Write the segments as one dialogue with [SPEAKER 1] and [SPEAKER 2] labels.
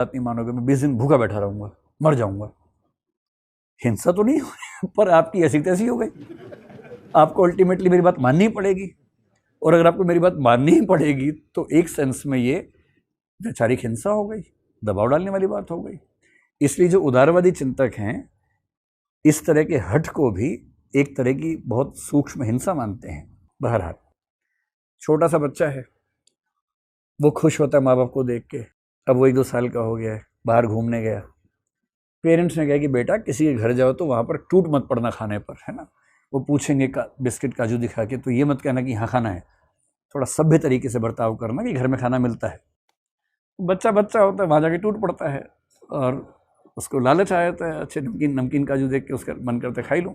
[SPEAKER 1] बात नहीं मानोगे, मैं 20 दिन भूखा बैठा रहूंगा, मर जाऊंगा। हिंसा तो नहीं हुई पर आपकी ऐसी तैसी हो गई। आपको अल्टीमेटली मेरी बात माननी ही पड़ेगी, और अगर आपको मेरी बात माननी ही पड़ेगी तो एक सेंस में ये वैचारिक हिंसा हो गई, दबाव डालने वाली बात हो गई। इसलिए जो उदारवादी चिंतक हैं इस तरह के हट को भी एक तरह की बहुत सूक्ष्म हिंसा मानते हैं। बहरहाल छोटा सा बच्चा है, वो खुश होता है माँ बाप को देख के। अब वो 1-2 साल का हो गया है, बाहर घूमने गया, पेरेंट्स ने कहा कि बेटा किसी के घर जाओ तो वहाँ पर टूट मत पड़ना खाने पर, है ना। वो पूछेंगे बिस्किट काजू दिखा के, तो ये मत कहना कि यहाँ खाना है, थोड़ा सभ्य तरीके से बर्ताव करना कि घर में खाना मिलता है। बच्चा बच्चा होता है, वहाँ जाके टूट पड़ता है और उसको लालच आ जाता है, अच्छे नमकीन काजू देख के उसका मन करता है खाई लूँ।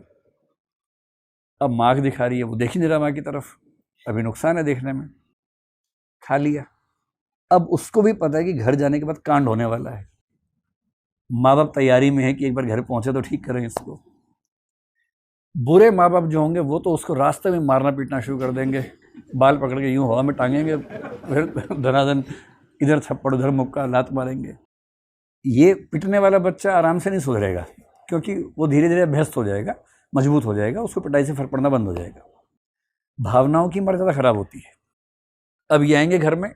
[SPEAKER 1] अब माँ दिखा रही है, वो देख ही नहीं रहा माँ की तरफ, अभी नुकसान है देखने में, खा लिया। अब उसको भी पता है कि घर जाने के बाद कांड होने वाला है। माँ बाप तैयारी में है कि एक बार घर पहुंचे तो ठीक करें इसको। बुरे माँ बाप जो होंगे वो तो उसको रास्ते में मारना पीटना शुरू कर देंगे, बाल पकड़ के यूं हवा में टांगेंगे, फिर धनाधन इधर थप्पड़ उधर मुक्का लात मारेंगे। ये पिटने वाला बच्चा आराम से नहीं सुधरेगा, क्योंकि वो धीरे धीरे अभ्यस्त हो जाएगा, मजबूत हो जाएगा, उसको पिटाई से फर्क पड़ना बंद हो जाएगा। भावनाओं की मर्यादा खराब होती है। अब ये आएंगे घर में,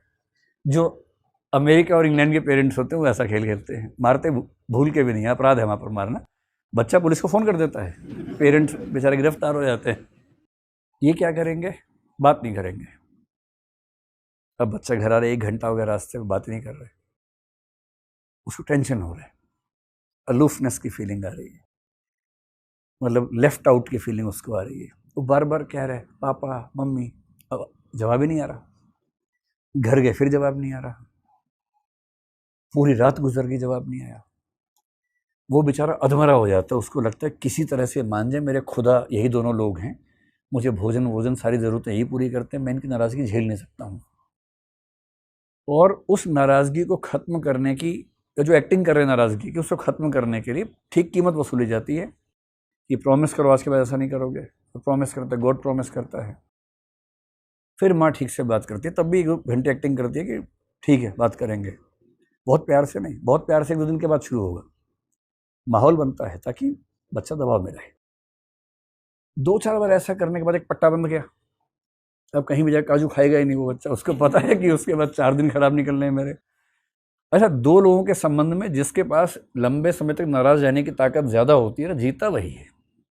[SPEAKER 1] जो अमेरिका और इंग्लैंड के पेरेंट्स होते हैं वो ऐसा खेल खेलते हैं, मारते भूल के भी नहीं, अपराध है वहाँ पर मारना। बच्चा पुलिस को फ़ोन कर देता है, पेरेंट्स बेचारे गिरफ्तार हो जाते हैं। ये क्या करेंगे, बात नहीं करेंगे। अब बच्चा घर आ रहा है, 1 घंटा हो गया रास्ते में, बात नहीं कर रहे, उसको टेंशन हो रहा है, अलूफनेस की फीलिंग आ रही है, मतलब लेफ्ट आउट की फीलिंग उसको आ रही है। वो बार बार कह रहा है पापा मम्मी, अब जवाब ही नहीं आ रहा। घर गए फिर जवाब नहीं आ रहा, पूरी रात गुजर गई जवाब नहीं आया। वो बेचारा अधमरा हो जाता है, उसको लगता है किसी तरह से मान जाए, मेरे खुदा यही दोनों लोग हैं, मुझे भोजन सारी ज़रूरतें यही पूरी करते हैं, मैं इनकी नाराज़गी झेल नहीं सकता हूँ। और उस नाराज़गी को ख़त्म करने की, जो एक्टिंग कर रहे हैं नाराज़गी की, उसको ख़त्म करने के लिए ठीक कीमत वसूली जाती है कि प्रॉमिस करो आज के बाद ऐसा नहीं करोगे। तो प्रॉमिस करता है, गॉड प्रॉमिस करता है। फिर माँ ठीक से बात करती है, तब भी 1 घंटे एक्टिंग करती है कि ठीक है बात करेंगे, बहुत प्यार से नहीं, बहुत प्यार से 1-2 दिन के बाद शुरू होगा। माहौल बनता है ताकि बच्चा दबाव में रहे। 2-4 बार ऐसा करने के बाद एक पट्टा बंध गया, अब कहीं भी जाकर काजू खाएगा ही नहीं वो बच्चा, उसको पता है कि उसके बाद 4 दिन खराब निकलने हैं मेरे। अच्छा, 2 लोगों के संबंध में जिसके पास लंबे समय तक नाराज रहने की ताकत ज़्यादा होती है ना, जीता वही है।